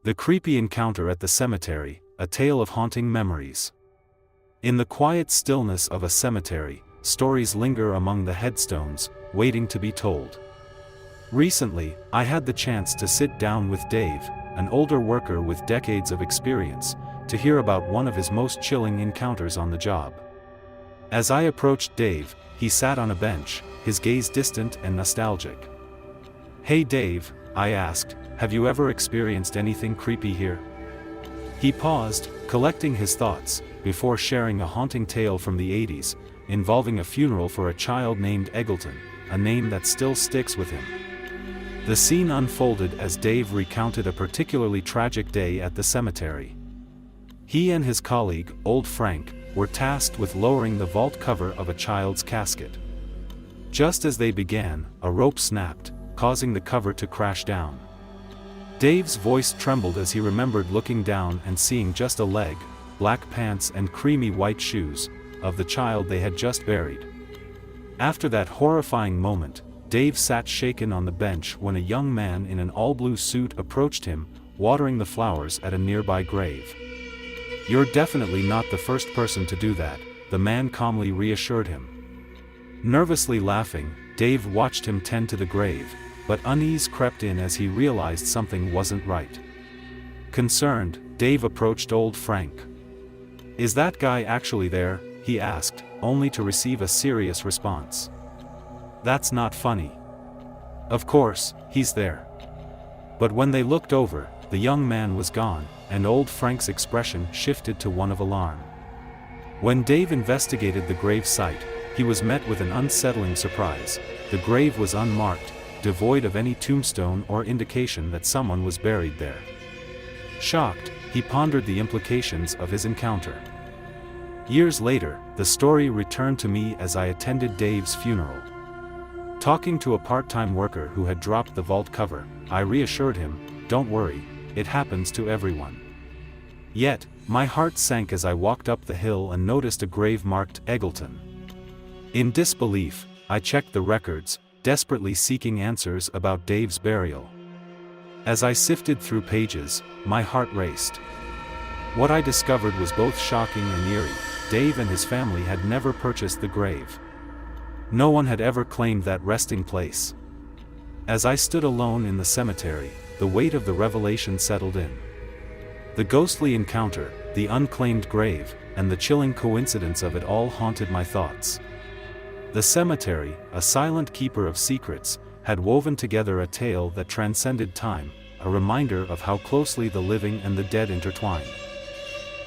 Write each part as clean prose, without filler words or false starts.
The creepy encounter at the cemetery, a tale of haunting memories. In the quiet stillness of a cemetery, stories linger among the headstones, waiting to be told. Recently, I had the chance to sit down with Dave, an older worker with decades of experience, to hear about one of his most chilling encounters on the job. As I approached Dave, he sat on a bench, his gaze distant and nostalgic. "Hey Dave," I asked, "have you ever experienced anything creepy here?" He paused, collecting his thoughts, before sharing a haunting tale from the 80s, involving a funeral for a child named Eggleton, a name that still sticks with him. The scene unfolded as Dave recounted a particularly tragic day at the cemetery. He and his colleague, old Frank, were tasked with lowering the vault cover of a child's casket. Just as they began, a rope snapped, causing the cover to crash down. Dave's voice trembled as he remembered looking down and seeing just a leg, black pants and creamy white shoes, of the child they had just buried. After that horrifying moment, Dave sat shaken on the bench when a young man in an all-blue suit approached him, watering the flowers at a nearby grave. "You're definitely not the first person to do that," the man calmly reassured him. Nervously laughing, Dave watched him tend to the grave, but unease crept in as he realized something wasn't right. Concerned, Dave approached old Frank. "Is that guy actually there?" he asked, only to receive a serious response. "That's not funny. Of course, he's there." But when they looked over, the young man was gone, and old Frank's expression shifted to one of alarm. When Dave investigated the grave site, he was met with an unsettling surprise. The grave was unmarked, devoid of any tombstone or indication that someone was buried there. Shocked, he pondered the implications of his encounter. Years later, the story returned to me as I attended Dave's funeral. Talking to a part-time worker who had dropped the vault cover, I reassured him, "Don't worry, it happens to everyone." Yet, my heart sank as I walked up the hill and noticed a grave marked Eggleton. In disbelief, I checked the records, desperately seeking answers about Dave's burial. As I sifted through pages, my heart raced. What I discovered was both shocking and eerie. Dave and his family had never purchased the grave. No one had ever claimed that resting place. As I stood alone in the cemetery, the weight of the revelation settled in. The ghostly encounter, the unclaimed grave, and the chilling coincidence of it all haunted my thoughts. The cemetery, a silent keeper of secrets, had woven together a tale that transcended time, a reminder of how closely the living and the dead intertwine.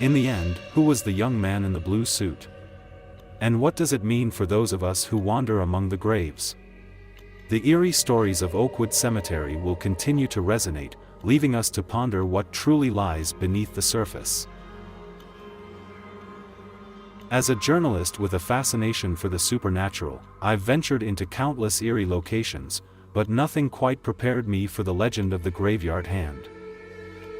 In the end, who was the young man in the blue suit? And what does it mean for those of us who wander among the graves? The eerie stories of Oakwood Cemetery will continue to resonate, leaving us to ponder what truly lies beneath the surface. As a journalist with a fascination for the supernatural, I've ventured into countless eerie locations, but nothing quite prepared me for the legend of the graveyard hand.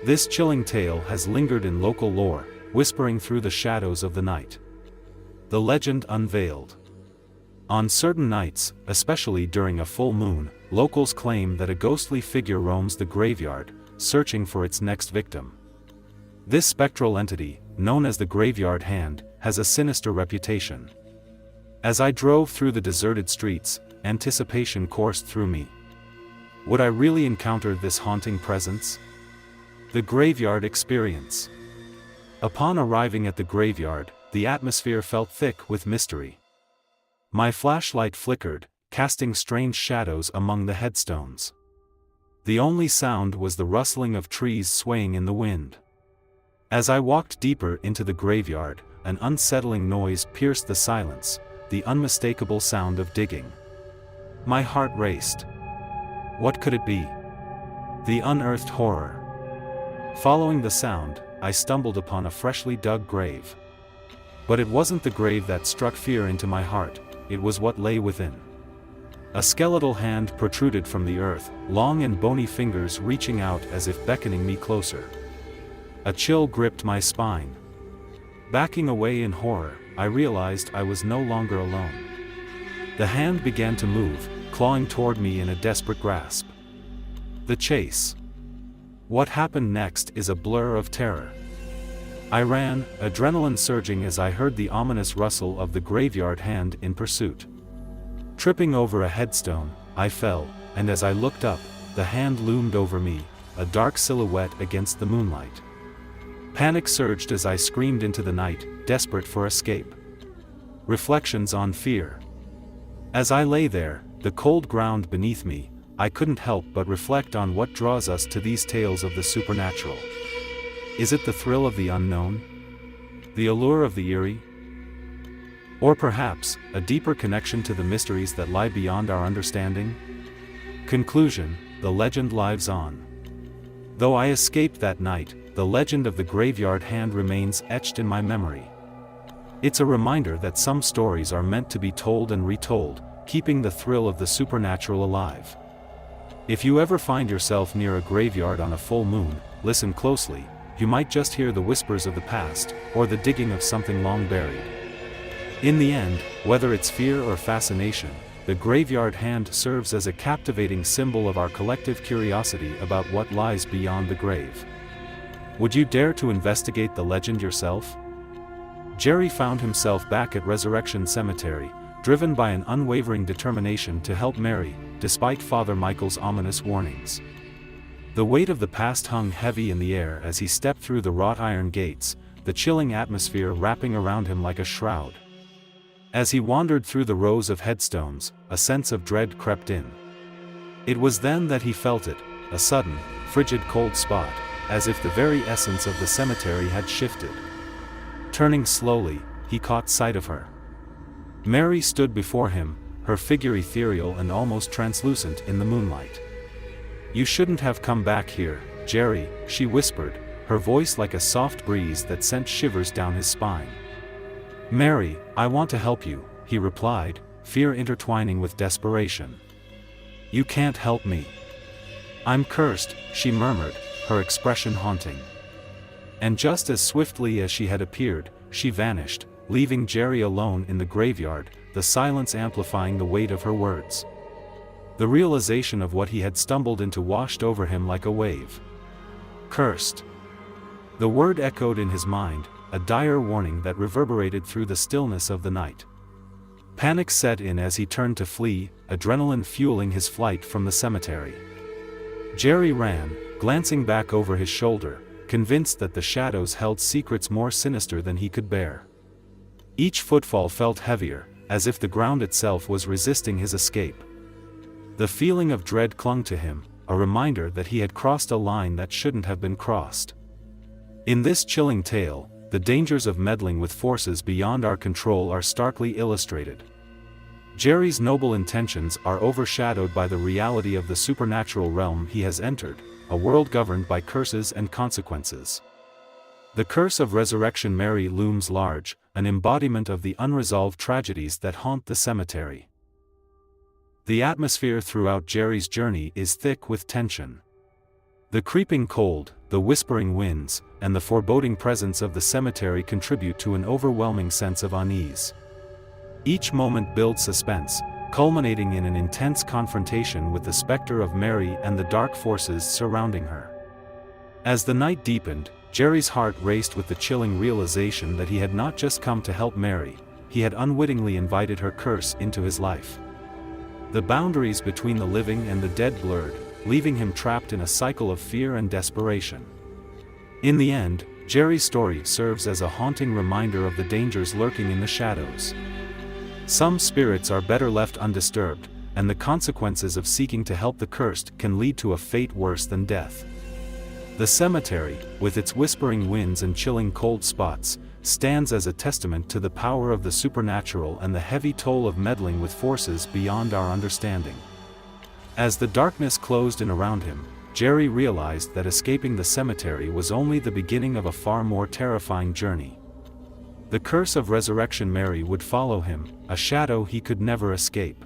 This chilling tale has lingered in local lore, whispering through the shadows of the night. The legend unveiled. On certain nights, especially during a full moon, locals claim that a ghostly figure roams the graveyard, searching for its next victim. This spectral entity, known as the graveyard hand, has a sinister reputation. As I drove through the deserted streets, anticipation coursed through me. Would I really encounter this haunting presence? The graveyard experience. Upon arriving at the graveyard, the atmosphere felt thick with mystery. My flashlight flickered, casting strange shadows among the headstones. The only sound was the rustling of trees swaying in the wind. As I walked deeper into the graveyard, an unsettling noise pierced the silence, the unmistakable sound of digging. My heart raced. What could it be? The unearthed horror. Following the sound, I stumbled upon a freshly dug grave. But it wasn't the grave that struck fear into my heart, it was what lay within. A skeletal hand protruded from the earth, long and bony fingers reaching out as if beckoning me closer. A chill gripped my spine. Backing away in horror, I realized I was no longer alone. The hand began to move, clawing toward me in a desperate grasp. The chase. What happened next is a blur of terror. I ran, adrenaline surging as I heard the ominous rustle of the graveyard hand in pursuit. Tripping over a headstone, I fell, and as I looked up, the hand loomed over me, a dark silhouette against the moonlight. Panic surged as I screamed into the night, desperate for escape. Reflections on fear. As I lay there, the cold ground beneath me, I couldn't help but reflect on what draws us to these tales of the supernatural. Is it the thrill of the unknown? The allure of the eerie? Or perhaps, a deeper connection to the mysteries that lie beyond our understanding? Conclusion: the legend lives on. Though I escaped that night, the legend of the graveyard hand remains etched in my memory. It's a reminder that some stories are meant to be told and retold, keeping the thrill of the supernatural alive. If you ever find yourself near a graveyard on a full moon, listen closely. You might just hear the whispers of the past, or the digging of something long buried. In the end, whether it's fear or fascination, the graveyard hand serves as a captivating symbol of our collective curiosity about what lies beyond the grave. Would you dare to investigate the legend yourself? Jerry found himself back at Resurrection Cemetery, driven by an unwavering determination to help Mary, despite Father Michael's ominous warnings. The weight of the past hung heavy in the air as he stepped through the wrought iron gates, the chilling atmosphere wrapping around him like a shroud. As he wandered through the rows of headstones, a sense of dread crept in. It was then that he felt it, a sudden, frigid cold spot, as if the very essence of the cemetery had shifted. Turning slowly, he caught sight of her. Mary stood before him, her figure ethereal and almost translucent in the moonlight. "You shouldn't have come back here, Jerry," she whispered, her voice like a soft breeze that sent shivers down his spine. "Mary, I want to help you," he replied, fear intertwining with desperation. "You can't help me. I'm cursed," she murmured, her expression haunting. And just as swiftly as she had appeared, she vanished, leaving Jerry alone in the graveyard, the silence amplifying the weight of her words. The realization of what he had stumbled into washed over him like a wave. Cursed. The word echoed in his mind, a dire warning that reverberated through the stillness of the night. Panic set in as he turned to flee, adrenaline fueling his flight from the cemetery. Jerry ran, glancing back over his shoulder, convinced that the shadows held secrets more sinister than he could bear. Each footfall felt heavier, as if the ground itself was resisting his escape. The feeling of dread clung to him, a reminder that he had crossed a line that shouldn't have been crossed. In this chilling tale, the dangers of meddling with forces beyond our control are starkly illustrated. Jerry's noble intentions are overshadowed by the reality of the supernatural realm he has entered, a world governed by curses and consequences. The curse of Resurrection Mary looms large, an embodiment of the unresolved tragedies that haunt the cemetery. The atmosphere throughout Jerry's journey is thick with tension. The creeping cold, the whispering winds, and the foreboding presence of the cemetery contribute to an overwhelming sense of unease. Each moment builds suspense, culminating in an intense confrontation with the specter of Mary and the dark forces surrounding her. As the night deepened, Jerry's heart raced with the chilling realization that he had not just come to help Mary, he had unwittingly invited her curse into his life. The boundaries between the living and the dead blurred, leaving him trapped in a cycle of fear and desperation. In the end, Jerry's story serves as a haunting reminder of the dangers lurking in the shadows. Some spirits are better left undisturbed, and the consequences of seeking to help the cursed can lead to a fate worse than death. The cemetery, with its whispering winds and chilling cold spots, stands as a testament to the power of the supernatural and the heavy toll of meddling with forces beyond our understanding. As the darkness closed in around him, Jerry realized that escaping the cemetery was only the beginning of a far more terrifying journey. The curse of Resurrection Mary would follow him, a shadow he could never escape.